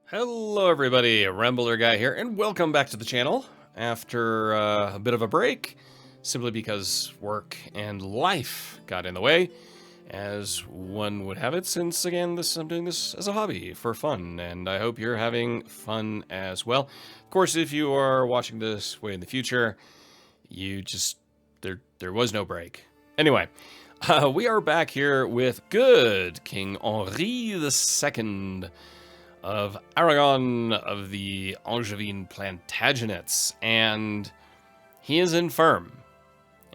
Hello everybody, Rambler Guy here, and welcome back to the channel after a bit of a break, simply because work and life got in the way, as one would have it, since again I'm doing this as a hobby for fun, and I hope you're having fun as well. Of course, if you are watching this way in the future, there was no break. Anyway, we are back here with good King Henri the Second of Aragon of the Angevin Plantagenets, and he is infirm.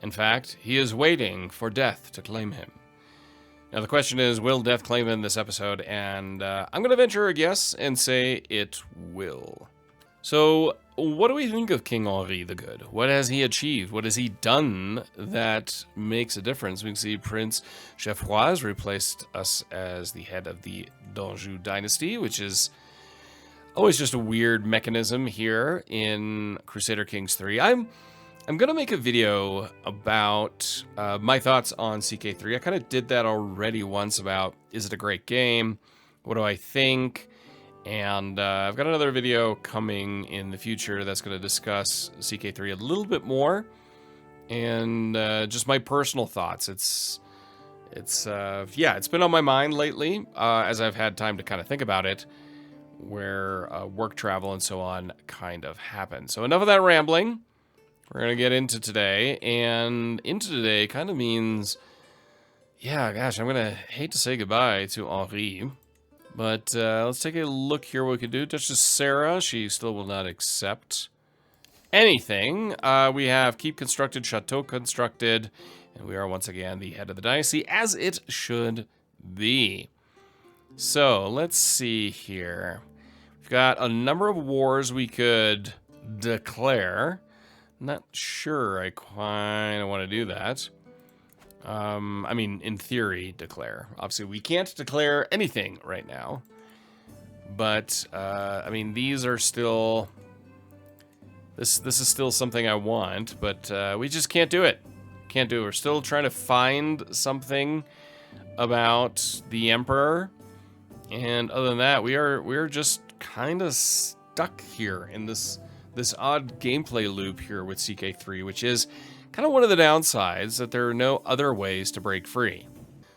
In fact, he is waiting for death to claim him. Now the question is, will death claim him in this episode? And I'm going to venture a guess and say it will. So, what do we think of King Henri the Good? What has he achieved? What has he done that makes a difference? We can see Prince Geoffroy has replaced us as the head of the d'Anjou dynasty, which is always just a weird mechanism here in Crusader Kings 3. I'm going to make a video about my thoughts on CK3. I kind of did that already once about, is it a great game? What do I think? And I've got another video coming in the future that's going to discuss CK3 a little bit more, and just my personal thoughts. It's been on my mind lately as I've had time to kind of think about it, where work travel and so on kind of happened. So enough of that rambling. We're going to get into today, and into today kind of means, yeah, gosh, I'm going to hate to say goodbye to Henri. But let's take a look here what we can do. Duchess Sarah, she still will not accept anything. We have keep constructed, chateau constructed, and we are once again the head of the dynasty, as it should be. So let's see here. We've got a number of wars we could declare. Not sure I kind of want to do that. I mean, in theory, declare. Obviously, we can't declare anything right now. But, I mean, these are still... This is still something I want, but we just can't do it. Can't do it. We're still trying to find something about the Emperor. And other than that, we're just kind of stuck here in this odd gameplay loop here with CK3, which is kind of one of the downsides, that there are no other ways to break free.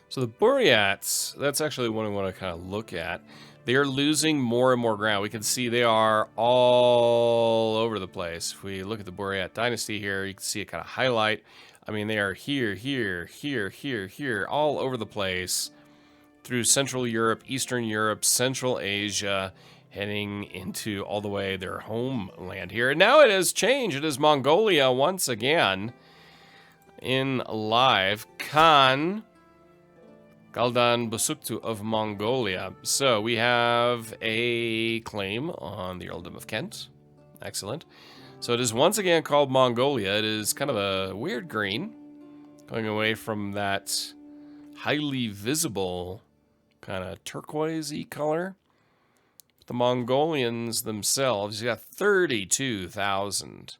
So the Buryats, that's actually one I want to kind of look at. They are losing more and more ground. We can see they are all over the place. If we look at the Buryat dynasty here, you can see it kind of highlight. I mean, they are here, all over the place, through Central Europe, Eastern Europe, Central Asia, heading into all the way their homeland here. And now it has changed. It is Mongolia once again. In live, Khan Galdan Busuktu of Mongolia. So we have a claim on the Earldom of Kent. Excellent. So it is once again called Mongolia. It is kind of a weird green, going away from that highly visible kind of turquoisey color. The Mongolians themselves, you got 32,000.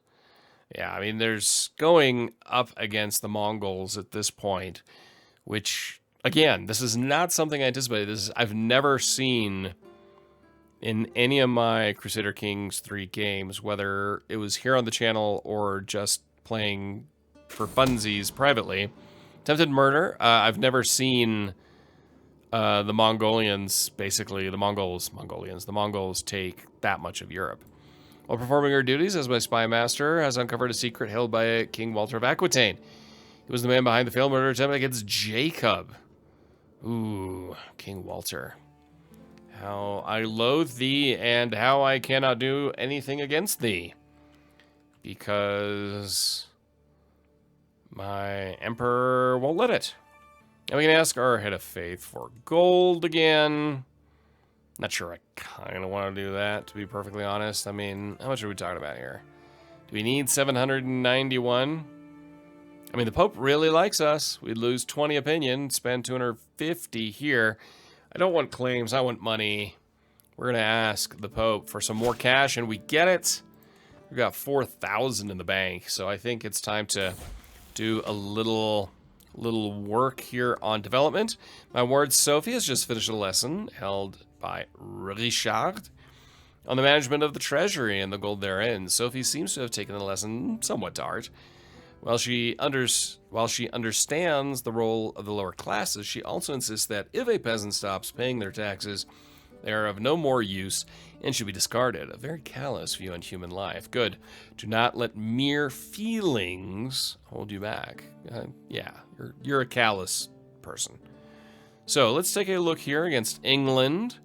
Yeah, I mean, there's going up against the Mongols at this point, which, again, this is not something I anticipated. I've never seen in any of my Crusader Kings 3 games, whether it was here on the channel or just playing for funsies privately. Attempted murder, I've never seen the Mongolians, basically, the Mongols take that much of Europe. While performing her duties as my spy master, has uncovered a secret held by King Walter of Aquitaine. He was the man behind the failed murder attempt against Jacob. Ooh, King Walter. How I loathe thee, and how I cannot do anything against thee. Because my emperor won't let it. And we can ask our head of faith for gold again. Not sure I kind of want to do that, to be perfectly honest. I mean, how much are we talking about here? Do we need 791? I mean, the Pope really likes us. We'd lose 20 opinion, spend 250 here. I don't want claims, I want money. We're going to ask the Pope for some more cash, and we get it. We've got 4,000 in the bank, so I think it's time to do a little work here on development. My ward Sophie has just finished a lesson held by Richard. On the management of the treasury and the gold therein, Sophie seems to have taken the lesson somewhat to heart. While she understands the role of the lower classes, she also insists that if a peasant stops paying their taxes, they are of no more use and should be discarded. A very callous view on human life. Good. Do not let mere feelings hold you back. Yeah, you're a callous person. So let's take a look here against England.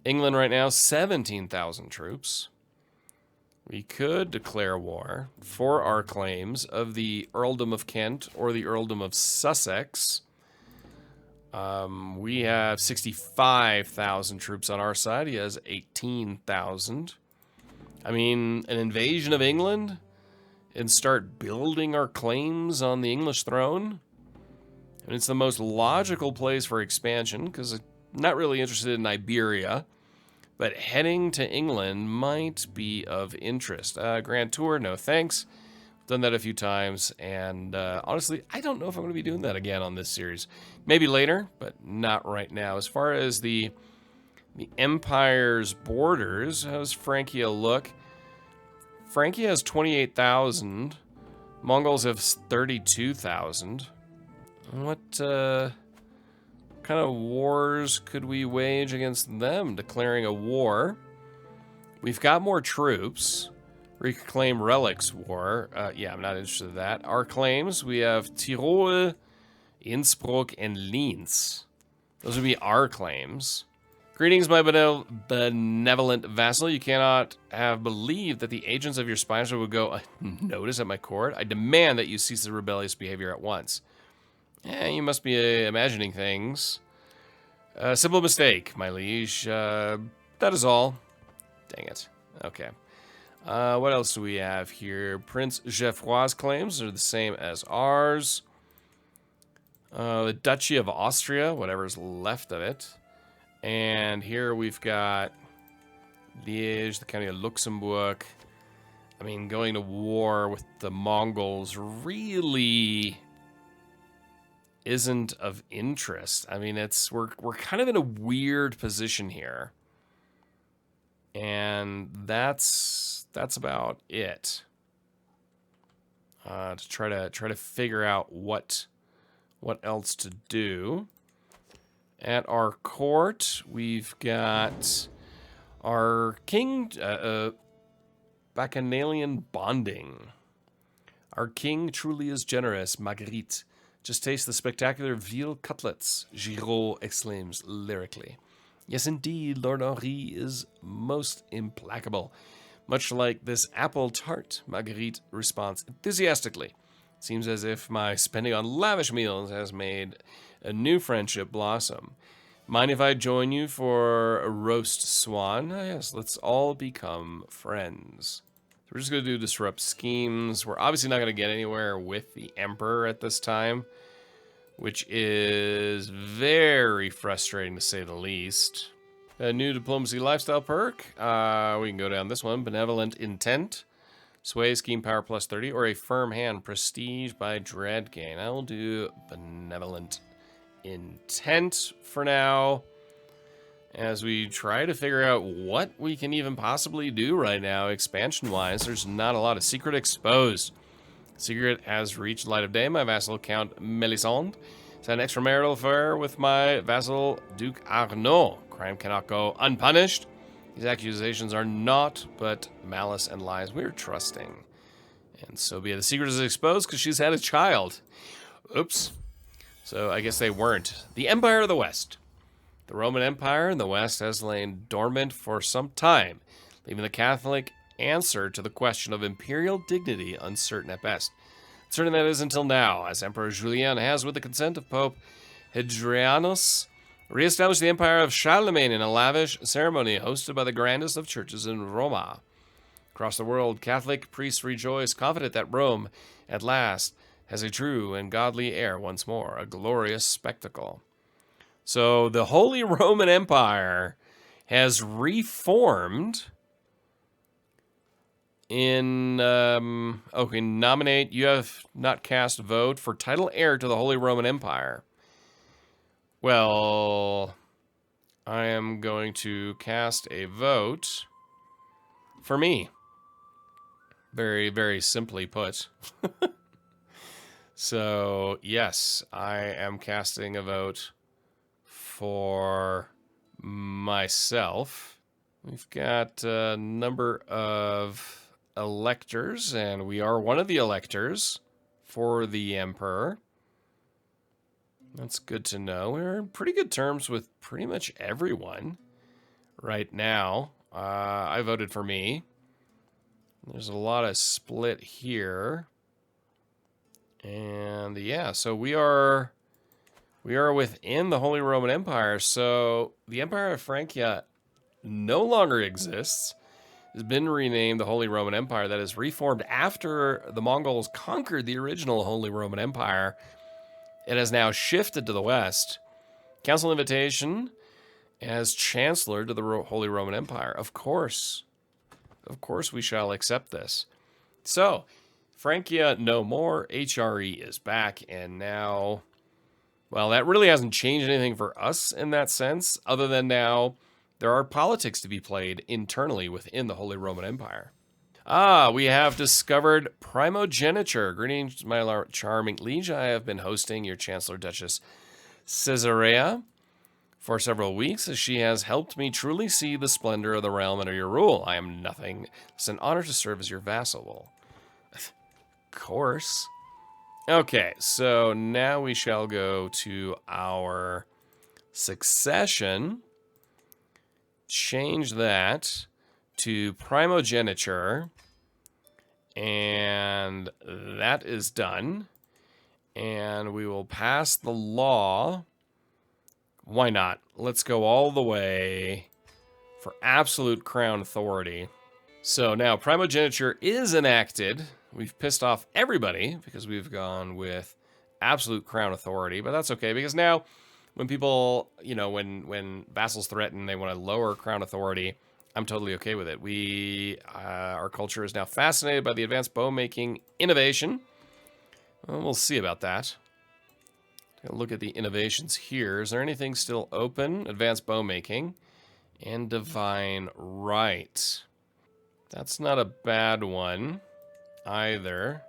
England right now, 17,000 troops. We could declare war for our claims of the Earldom of Kent or the Earldom of Sussex. We have 65,000 troops on our side. He has 18,000. I mean, an invasion of England and start building our claims on the English throne. And it's the most logical place for expansion because I'm not really interested in Iberia. But heading to England might be of interest. Grand Tour, no thanks. Done that a few times, and honestly, I don't know if I'm going to be doing that again on this series. Maybe later, but not right now. As far as the Empire's borders, how's Francia look? Francia has 28,000. Mongols have 32,000. What kind of wars could we wage against them? Declaring a war. We've got more troops. Reclaim relics war. Yeah, I'm not interested in that. Our claims, we have Tyrol, Innsbruck, and Linz. Those would be our claims. Greetings, my benevolent vassal. You cannot have believed that the agents of your sponsor would go unnoticed at my court. I demand that you cease the rebellious behavior at once. You must be imagining things. Simple mistake, my liege. That is all. Dang it. Okay. What else do we have here? Prince Geoffroy's claims are the same as ours. The Duchy of Austria, whatever's left of it. And here we've got Liège, the County of Luxembourg. I mean, going to war with the Mongols really isn't of interest. I mean, we're kind of in a weird position here. And that's about it. To try to figure out what else to do. At our court, we've got our king, Bacchanalian bonding. Our king truly is generous, Marguerite. Just taste the spectacular veal cutlets, Giraud exclaims lyrically. Yes, indeed, Lord Henri is most implacable. Much like this apple tart, Marguerite responds enthusiastically. Seems as if my spending on lavish meals has made a new friendship blossom. Mind if I join you for a roast swan? Yes, let's all become friends. So we're just going to do disrupt schemes. We're obviously not going to get anywhere with the Emperor at this time, which is very frustrating to say the least. A new diplomacy lifestyle perk. We can go down this one. Benevolent intent. Sway scheme power plus 30 or a firm hand. Prestige by dread gain. I will do benevolent intent for now. As we try to figure out what we can even possibly do right now expansion-wise. There's not a lot of secret exposed. Secret has reached light of day. My vassal Count Melisande has had an extramarital affair with my vassal Duke Arnaud. Crime cannot go unpunished. These accusations are naught but malice and lies. We're trusting. And so be it. The secret is exposed because she's had a child. Oops. So I guess they weren't. The Empire of the West. The Roman Empire in the West has lain dormant for some time, leaving the Catholic answer to the question of imperial dignity uncertain at best. Certain that is until now, as Emperor Julian has, with the consent of Pope Hadrianus, re-established the Empire of Charlemagne in a lavish ceremony hosted by the grandest of churches in Roma. Across the world, Catholic priests rejoice, confident that Rome, at last, has a true and godly heir once more, a glorious spectacle. So the Holy Roman Empire has reformed in, okay, nominate, you have not cast vote for title heir to the Holy Roman Empire. Well, I am going to cast a vote for me. Very, very simply put. So, yes, I am casting a vote for myself. We've got a number of electors, and we are one of the electors for the Emperor. That's good to know. We're in pretty good terms with pretty much everyone right now. I voted for me. There's a lot of split here. And yeah, so we are within the Holy Roman Empire. So the Empire of Francia no longer exists. Has been renamed the Holy Roman Empire. That is reformed after the Mongols conquered the original Holy Roman Empire. It has now shifted to the west. Council invitation as Chancellor to the Holy Roman Empire. Of course we shall accept this. So, Francia no more, HRE is back, and now, well, that really hasn't changed anything for us in that sense, other than now there are politics to be played internally within the Holy Roman Empire. We have discovered primogeniture. Greetings, my charming liege. I have been hosting your Chancellor Duchess Caesarea for several weeks, as she has helped me truly see the splendor of the realm under your rule. I am nothing. It's an honor to serve as your vassal. Of course. Okay, so now we shall go to our succession. Change that to primogeniture. And that is done. And we will pass the law. Why not? Let's go all the way for absolute crown authority. So now primogeniture is enacted. We've pissed off everybody because we've gone with absolute crown authority, but that's okay because now when people, when vassals threaten, they want to lower crown authority, I'm totally okay with it. Our culture is now fascinated by the advanced bow making innovation. Well, we'll see about that. Look at the innovations here. Is there anything still open? Advanced bow making and divine right. That's not a bad one either.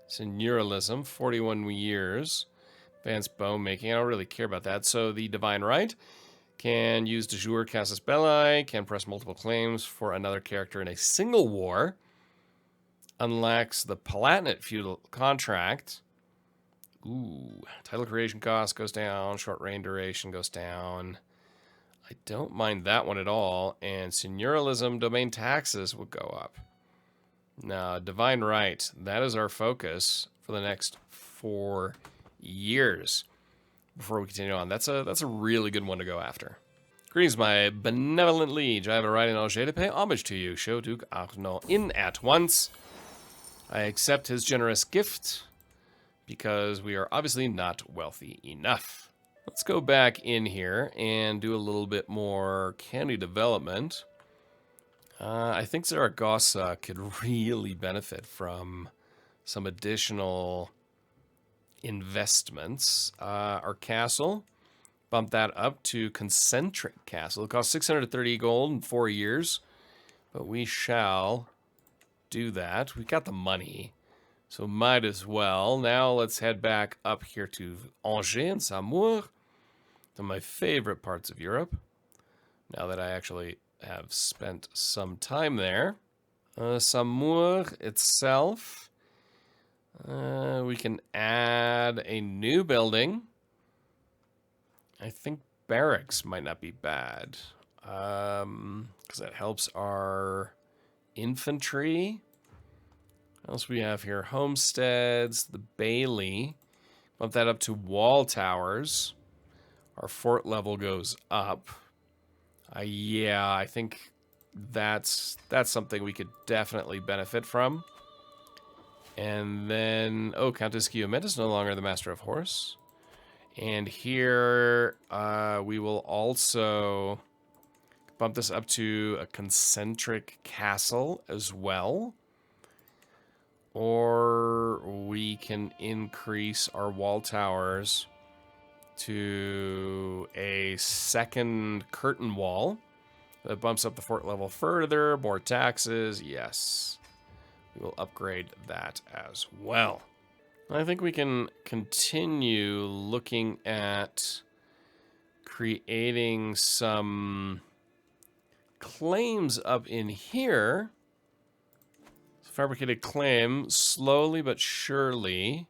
Seigneurialism, 41 years. Advanced bow making. I don't really care about that. So the divine right can use de jure casus belli, can press multiple claims for another character in a single war. Unlocks the Palatinate feudal contract. Ooh, title creation cost goes down, short reign duration goes down. I don't mind that one at all. And seigneurialism, domain taxes would go up. Now, divine right, that is our focus for the next 4 years. Before we continue on, that's a really good one to go after. Greetings, my benevolent liege. I have a right in Angers to pay homage to you. Show Duke Arnaud in at once. I accept his generous gift because we are obviously not wealthy enough. Let's go back in here and do a little bit more county development. I think Zaragoza could really benefit from some additional investments. Our castle, bump that up to concentric castle. It costs 630 gold in 4 years, but we shall do that. We got the money, so might as well. Now let's head back up here to Angers and Saumur, one of my favorite parts of Europe, now that I actually have spent some time there. Saumur itself, we can add a new building. I think barracks might not be bad, because that helps our infantry. What else we have here? Homesteads, the Bailey. Bump that up to wall towers. Our fort level goes up. Yeah, I think that's something we could definitely benefit from. And then, Countess Guillemette is no longer the Master of Horse. And here, we will also bump this up to a concentric castle as well. Or we can increase our wall towers to a second curtain wall. That bumps up the fort level further. More taxes. Yes. We will upgrade that as well. I think we can continue looking at creating some claims up in here. Fabricated claim, slowly but surely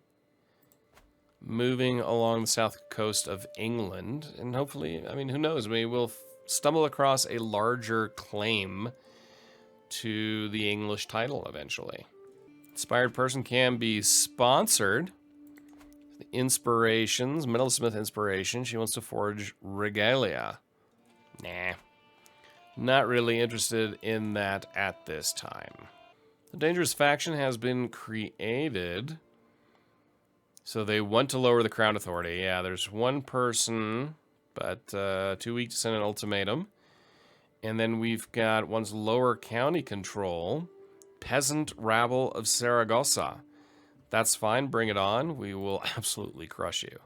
moving along the south coast of England. And hopefully, I mean, who knows, maybe we'll stumble across a larger claim to the English title eventually. Inspired person can be sponsored. Inspirations, metalsmith inspiration. She wants to forge regalia. Nah. Not really interested in that at this time. The dangerous faction has been created. So they want to lower the crown authority. Yeah, there's one person, but too weak to send an ultimatum. And then we've got one's lower county control. Peasant rabble of Saragossa. That's fine, bring it on. We will absolutely crush you.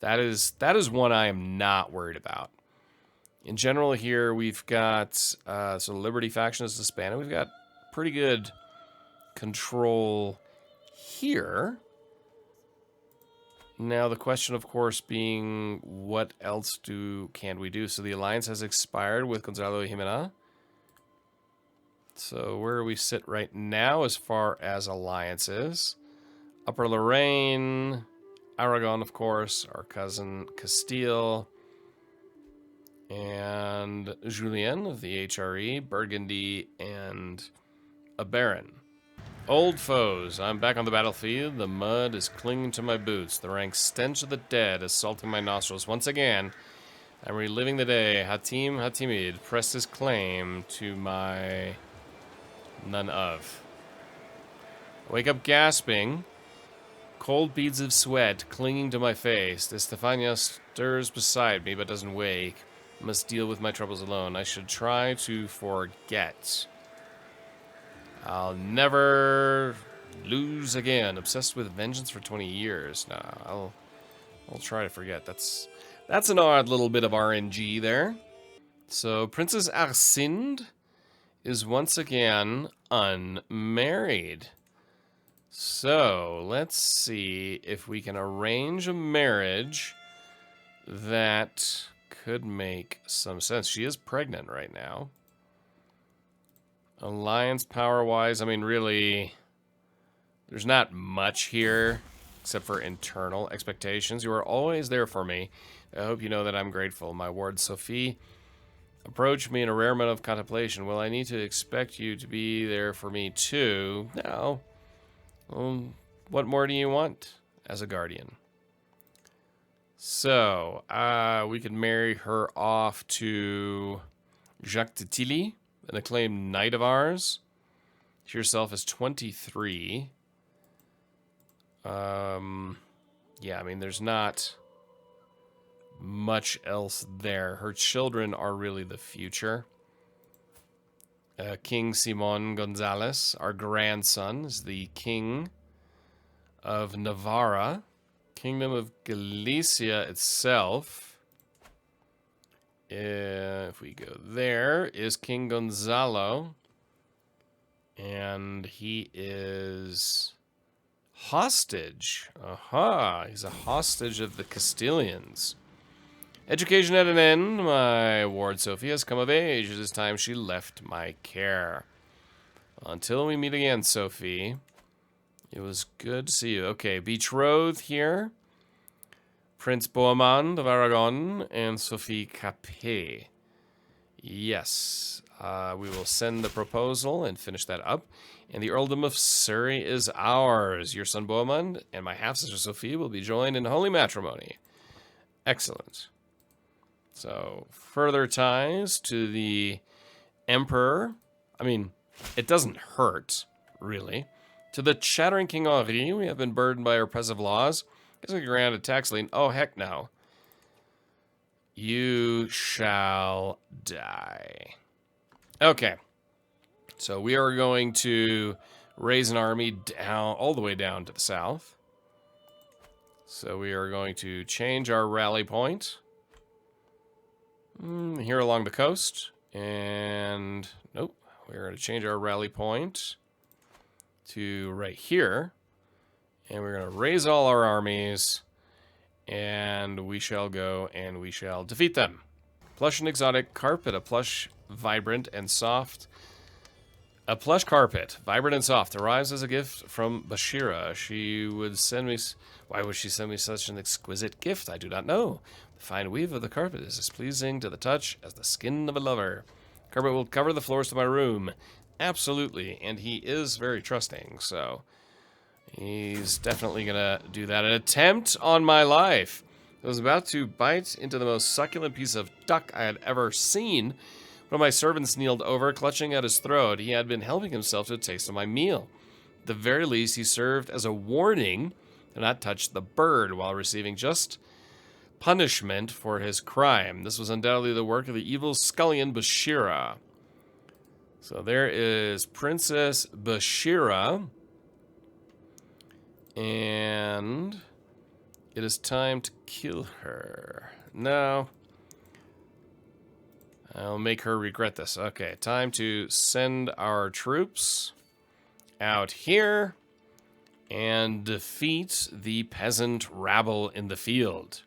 That is one I am not worried about. In general here, we've got, so Liberty faction is disbanded. We've got pretty good control here. Now the question, of course, being what else can we do? So the alliance has expired with Gonzalo Jimena. So where do we sit right now as far as alliances? Upper Lorraine, Aragon, of course, our cousin Castile, and Julien of the HRE, Burgundy, and a Baron. Old foes. I'm back on the battlefield. The mud is clinging to my boots. The rank stench of the dead assaulting my nostrils. Once again, I'm reliving the day Hatim Hatimid pressed his claim to my none of. Wake up gasping. Cold beads of sweat clinging to my face. Estefania stirs beside me but doesn't wake. Must deal with my troubles alone. I should try to forget. I'll never lose again. Obsessed with vengeance for 20 years. Nah, I'll try to forget. That's an odd little bit of RNG there. So Princess Arsinde is once again unmarried. So let's see if we can arrange a marriage that could make some sense. She is pregnant right now. Alliance power-wise, I mean, really, there's not much here except for internal expectations. You are always there for me. I hope you know that I'm grateful. My ward Sophie approached me in a rare moment of contemplation. Well, I need to expect you to be there for me too. No. What more do you want as a guardian? So, we could marry her off to Jacques de Tilly, an acclaimed knight of ours. She herself is 23. Yeah, I mean, there's not much else there. Her children are really the future. King Simon Gonzalez, our grandson, is the king of Navarra. Kingdom of Galicia itself, if we go there, is King Gonzalo. And he is hostage. Aha, he's a hostage of the Castilians. Education at an end. My ward Sophie has come of age. It is time she left my care. Until we meet again, Sophie. It was good to see you. Okay, betrothed here. Prince Bohemond of Aragon and Sophie Capet. Yes, we will send the proposal and finish that up. And the Earldom of Surrey is ours. Your son Bohemond and my half-sister Sophie will be joined in holy matrimony. Excellent. So, further ties to the Emperor. I mean, it doesn't hurt, really. To the chattering King Henri, we have been burdened by oppressive laws. Guess I can grant a tax lien. Oh, heck no. You shall die. Okay. So we are going to raise an army down, all the way down to the south. So we are going to change our rally point. Here along the coast. And nope, we're going to change our rally point to right here. And we're going to raise all our armies. And we shall go and we shall defeat them. Plush and exotic carpet, a plush, vibrant and soft. A plush carpet, vibrant and soft, arrives as a gift from Bashira. She would send me... Why would she send me such an exquisite gift? I do not know. The fine weave of the carpet is as pleasing to the touch as the skin of a lover. Carpet will cover the floors of my room. Absolutely, and he is very trusting, so... He's definitely gonna do that. An attempt on my life. I was about to bite into the most succulent piece of duck I had ever seen. One of my servants kneeled over, clutching at his throat. He had been helping himself to a taste of my meal. At the very least, he served as a warning to not touch the bird while receiving just punishment for his crime. This was undoubtedly the work of the evil scullion Bashira. So there is Princess Bashira. And it is time to kill her. No. I'll make her regret this. Okay, time to send our troops out here and defeat the peasant rabble in the field.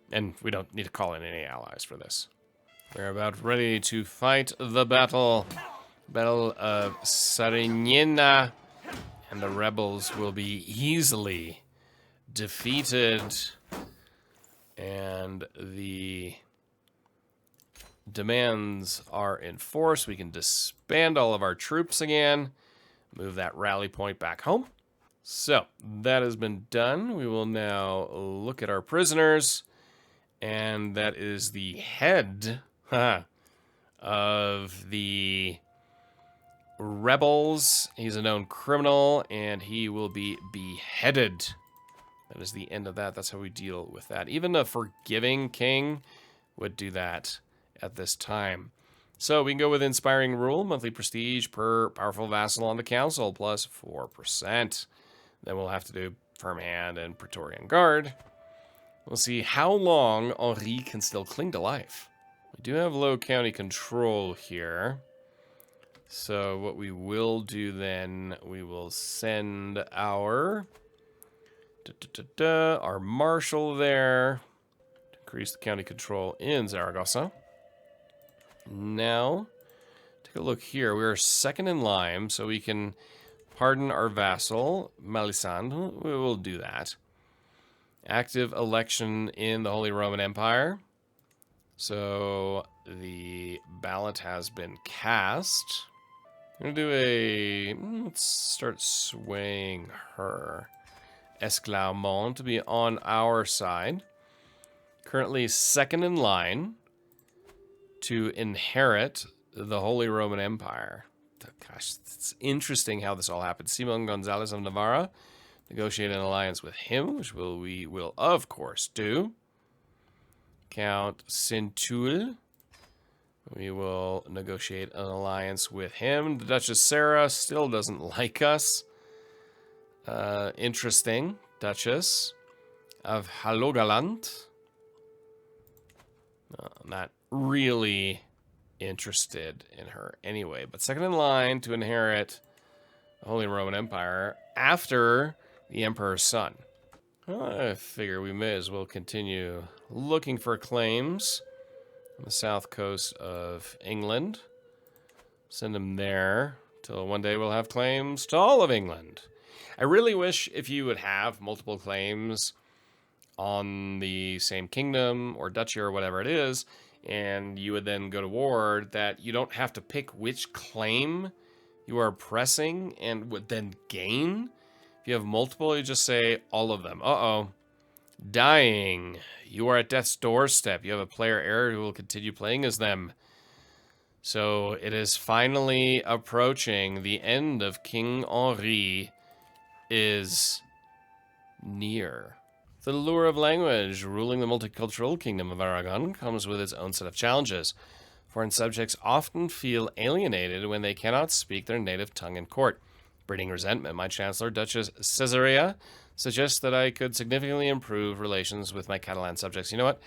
And we don't need to call in any allies for this. We're about ready to fight the battle. Battle of Sarignena. And the rebels will be easily defeated. And the demands are in force. We can disband all of our troops again. Move that rally point back home. So, that has been done. We will now look at our prisoners. And that is the head of the... rebels. He's a known criminal, and he will be beheaded. That is the end of that. That's how we deal with that. Even a forgiving king would do that at this time. So we can go with inspiring rule, monthly prestige per powerful vassal on the council, plus 4%. Then we'll have to do firm hand and Praetorian Guard. We'll see how long Henri can still cling to life. We do have low county control here. So what we will do then, we will send our marshal there to increase the county control in Zaragoza. Now, take a look here. We are second in line, so we can pardon our vassal, Melisande. We will do that. Active election in the Holy Roman Empire. So the ballot has been cast. I'm going to do a... Let's start swaying her. Esclairmont to be on our side. Currently second in line to inherit the Holy Roman Empire. Gosh, it's interesting how this all happened. Simon Gonzalez of Navarra negotiated an alliance with him, which we will of course do. Count Cintul. We will negotiate an alliance with him. The Duchess Sarah still doesn't like us. Interesting. Duchess of Halogaland. I'm not really interested in her anyway. But second in line to inherit the Holy Roman Empire after the Emperor's son. Well, I figure we may as well continue looking for claims on the south coast of England. Send them there till one day we'll have claims to all of England. I really wish if you would have multiple claims on the same kingdom or duchy or whatever it is, and you would then go to war, that you don't have to pick which claim you are pressing and would then gain. If you have multiple, you just say all of them. Uh-oh. Dying. You are at death's doorstep. You have a player heir who will continue playing as them. So it is finally approaching. The end of King Henri is near. The lure of language ruling the multicultural kingdom of Aragon comes with its own set of challenges. Foreign subjects often feel alienated when they cannot speak their native tongue in court. Breeding resentment, my Chancellor, Duchess Caesarea, suggests that I could significantly improve relations with my Catalan subjects. You know what?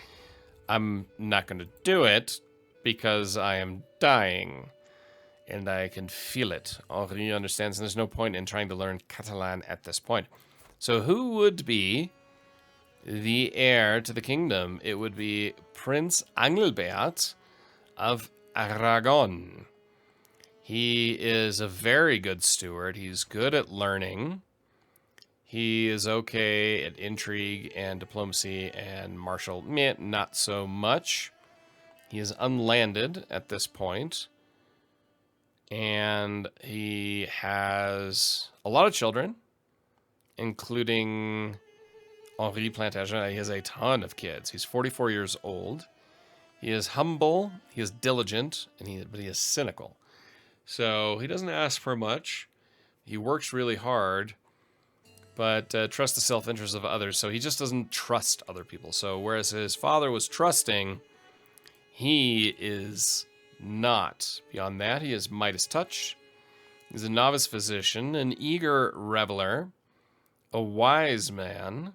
I'm not going to do it, because I am dying. And I can feel it. Henri understands, and there's no point in trying to learn Catalan at this point. So who would be the heir to the kingdom? It would be Prince Angelbert of Aragon. He is a very good steward. He's good at learning. He is okay at intrigue and diplomacy and martial, not so much. He is unlanded at this point. And he has a lot of children, including Henri Plantagenet. He has a ton of kids. He's 44 years old. He is humble, he is diligent, but he is cynical. So he doesn't ask for much. He works really hard, but trusts the self-interest of others. So he just doesn't trust other people. So whereas his father was trusting, he is not. Beyond that, he is Midas touch. He's a novice physician, an eager reveler, a wise man,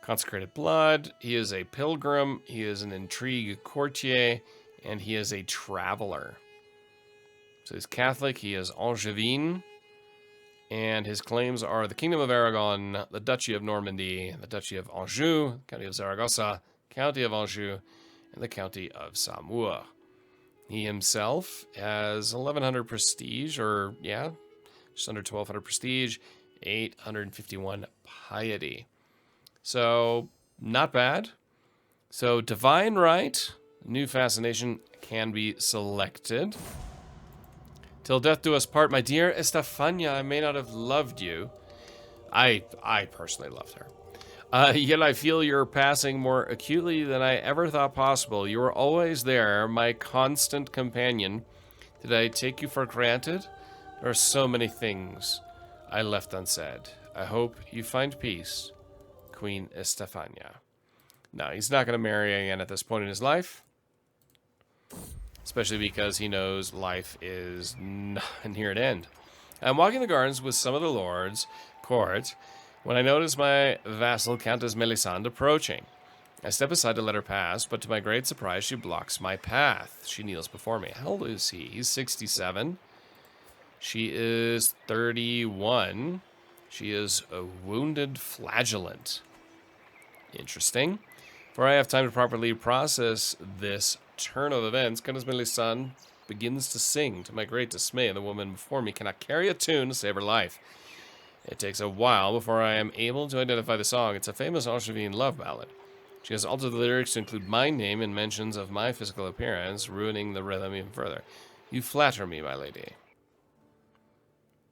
consecrated blood. He is a pilgrim. He is an intrigue courtier, and he is a traveler. So he's Catholic. He is Angevin, and his claims are the Kingdom of Aragon, the Duchy of Normandy, the Duchy of Anjou, County of Zaragoza, County of Anjou, and the County of Saumur. He himself has 1,100 prestige, or just under 1,200 prestige, 851 piety. So, not bad. So, divine right, new fascination can be selected. Till death do us part, my dear Estefania, I may not have loved you. I personally loved her. Yet I feel you're passing more acutely than I ever thought possible. You were always there, my constant companion. Did I take you for granted? There are so many things I left unsaid. I hope you find peace, Queen Estefania. No, he's not going to marry again at this point in his life. Especially because he knows life is near an end. I'm walking the gardens with some of the lords' court when I notice my vassal Countess Melisande approaching. I step aside to let her pass, but to my great surprise, she blocks my path. She kneels before me. How old is he? He's 67. She is 31. She is a wounded flagellant. Interesting. Before I have time to properly process this turn of events, Countess Melisande begins to sing. To my great dismay, the woman before me cannot carry a tune to save her life. It takes a while before I am able to identify the song. It's a famous Angevin love ballad. She has altered the lyrics to include my name and mentions of my physical appearance, ruining the rhythm even further. You flatter me, my lady.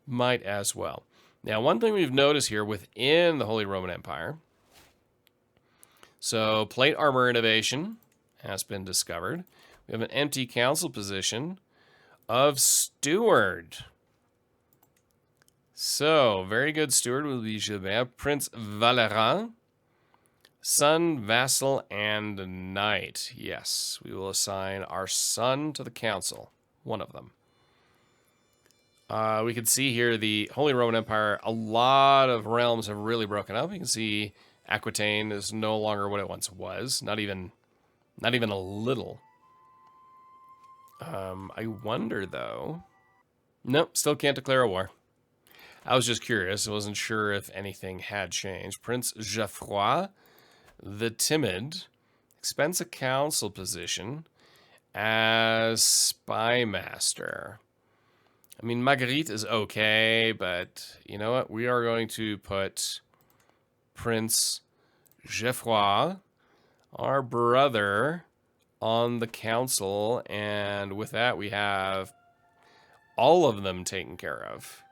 Might as well. Now, one thing we've noticed here within the Holy Roman Empire, so plate armor innovation has been discovered. We have an empty council position of steward. So, very good steward will be Gilbert, Prince Valerin, son, vassal, and knight. Yes, we will assign our son to the council, one of them. We can see here the Holy Roman Empire, a lot of realms have really broken up. You can see Aquitaine is no longer what it once was, not even a little. I wonder, though. Nope, still can't declare a war. I was just curious. I wasn't sure if anything had changed. Prince Geoffroy, the Timid, expands a council position as spy master. I mean, Marguerite is okay, but you know what? We are going to put Prince Geoffroy, our brother, on the council, and with that we have all of them taken care of.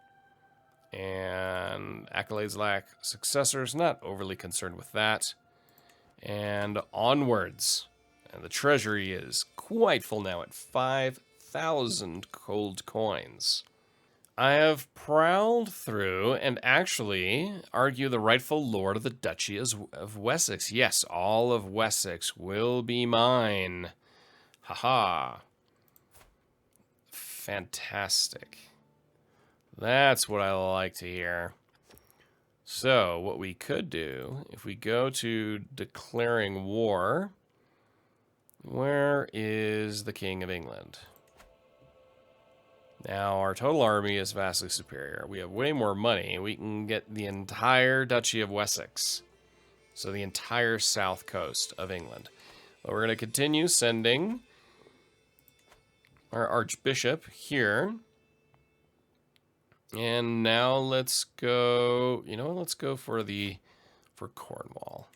And accolades lack successors, not overly concerned with that. And onwards. And the treasury is quite full now at 5,000 gold coins. I have prowled through and actually argue the rightful lord of the Duchy of Wessex. Yes, all of Wessex will be mine. Haha. Fantastic. That's what I like to hear. So, what we could do, if we go to declaring war, Where is the King of England? Now, our total army is vastly superior. We have way more money. We can get the entire Duchy of Wessex. So the entire south coast of England. But we're going to continue sending our Archbishop here. And now let's go... You know what? Let's go for Cornwall.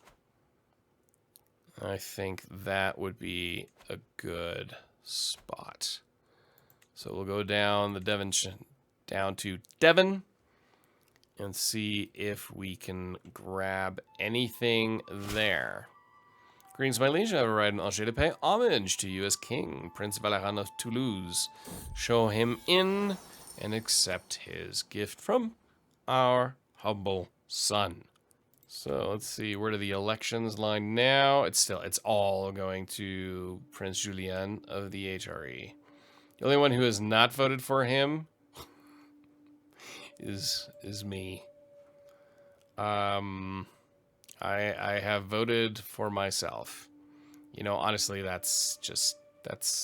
I think that would be a good spot. So we'll go down down to Devon and see if we can grab anything there. Greetings, my liege. I have arrived in Angers to pay homage to you as king, Prince Valérien of Toulouse. Show him in and accept his gift from our humble son. So let's see, where do the elections lie now? It's all going to Prince Julien of the HRE. The only one who has not voted for him is me. I have voted for myself. You know, honestly, that's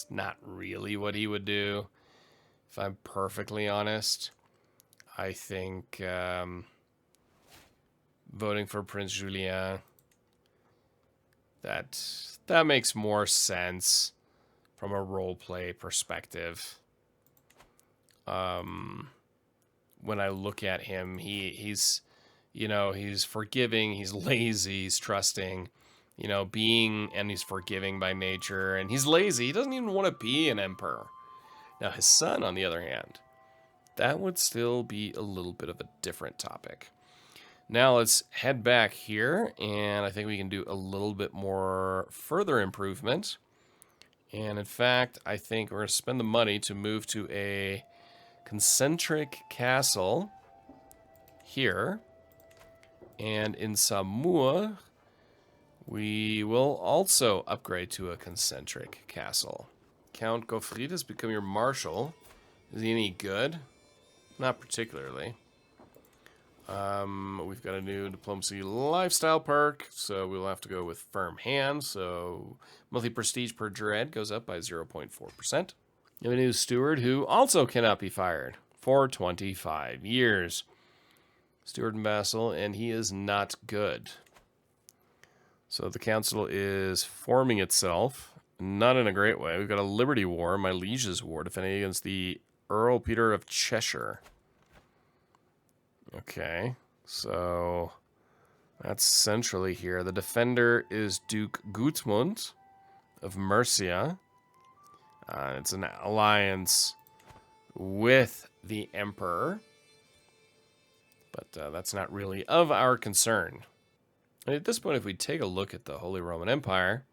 not really what he would do. If I'm perfectly honest, I think voting for Prince Julien, that makes more sense from a roleplay perspective. When I look at him, he's forgiving, he's lazy, he's trusting, and he's forgiving by nature, and he's lazy. He doesn't even want to be an emperor. Now, his son, on the other hand, that would still be a little bit of a different topic. Now let's head back here, and I think we can do a little bit more further improvement. And in fact, I think we're going to spend the money to move to a concentric castle here. And in Saumur, we will also upgrade to a concentric castle. Count Gottfried has become your marshal. Is he any good? Not particularly. We've got a new diplomacy lifestyle perk, so we'll have to go with firm hand. So monthly prestige per dread goes up by 0.4%. You have a new steward who also cannot be fired for 25 years. Steward and vassal, and he is not good. So the council is forming itself, not in a great way. We've got a Liberty War, my liege's war, defending against the Earl Peter of Cheshire. Okay, so that's centrally here. The defender is Duke Gutmund of Mercia. It's an alliance with the Emperor, but that's not really of our concern. And at this point, if we take a look at the Holy Roman Empire,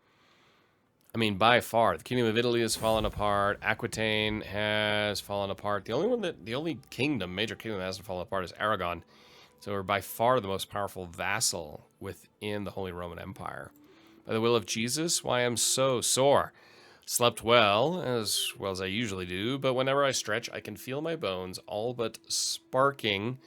I mean, by far, the Kingdom of Italy has fallen apart. Aquitaine has fallen apart. The only major kingdom that hasn't fallen apart is Aragon. So we're by far the most powerful vassal within the Holy Roman Empire. By the will of Jesus, why I'm so sore. Slept well as I usually do, but whenever I stretch, I can feel my bones all but sparking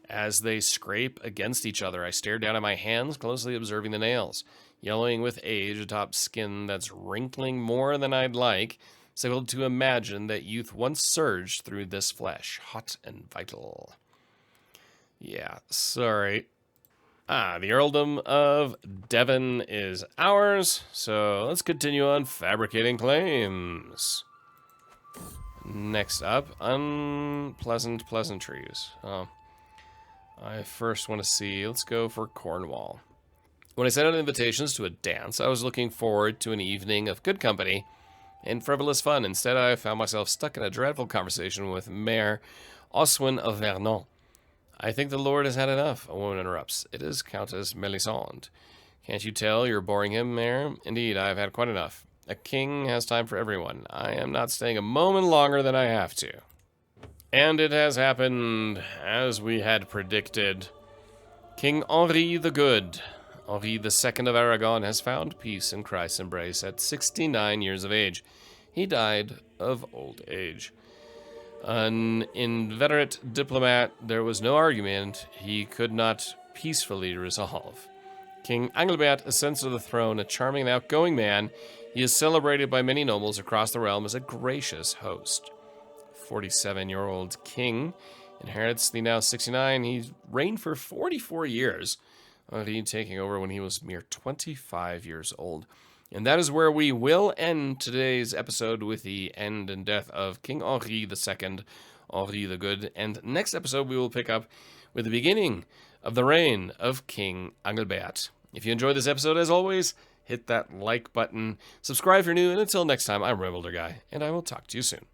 as they scrape against each other. I stare down at my hands, closely observing the nails. Yellowing with age atop skin that's wrinkling more than I'd like, is able to imagine that youth once surged through this flesh, hot and vital. Yeah, sorry. The Earldom of Devon is ours, so let's continue on fabricating claims. Next up, unpleasant pleasantries. I first want to see, let's go for Cornwall. When I sent out invitations to a dance, I was looking forward to an evening of good company and frivolous fun. Instead, I found myself stuck in a dreadful conversation with Mayor Oswin of Vernon. I think the Lord has had enough, a woman interrupts. It is Countess Melisande. Can't you tell you're boring him, Mayor? Indeed, I have had quite enough. A king has time for everyone. I am not staying a moment longer than I have to. And it has happened as we had predicted. King Henri the Good, Henri II of Aragon, has found peace in Christ's embrace at 69 years of age. He died of old age. An inveterate diplomat, there was no argument he could not peacefully resolve. King Angevin ascends to the throne, a charming and outgoing man. He is celebrated by many nobles across the realm as a gracious host. 47-year-old king inherits the now 69. He reigned for 44 years, Henri taking over when he was mere 25 years old. And that is where we will end today's episode, with the end and death of King Henri II, Henri the Good. And next episode, we will pick up with the beginning of the reign of King Angevin. If you enjoyed this episode, as always, hit that like button, subscribe if you're new, and until next time, I'm Rebelder Guy, and I will talk to you soon.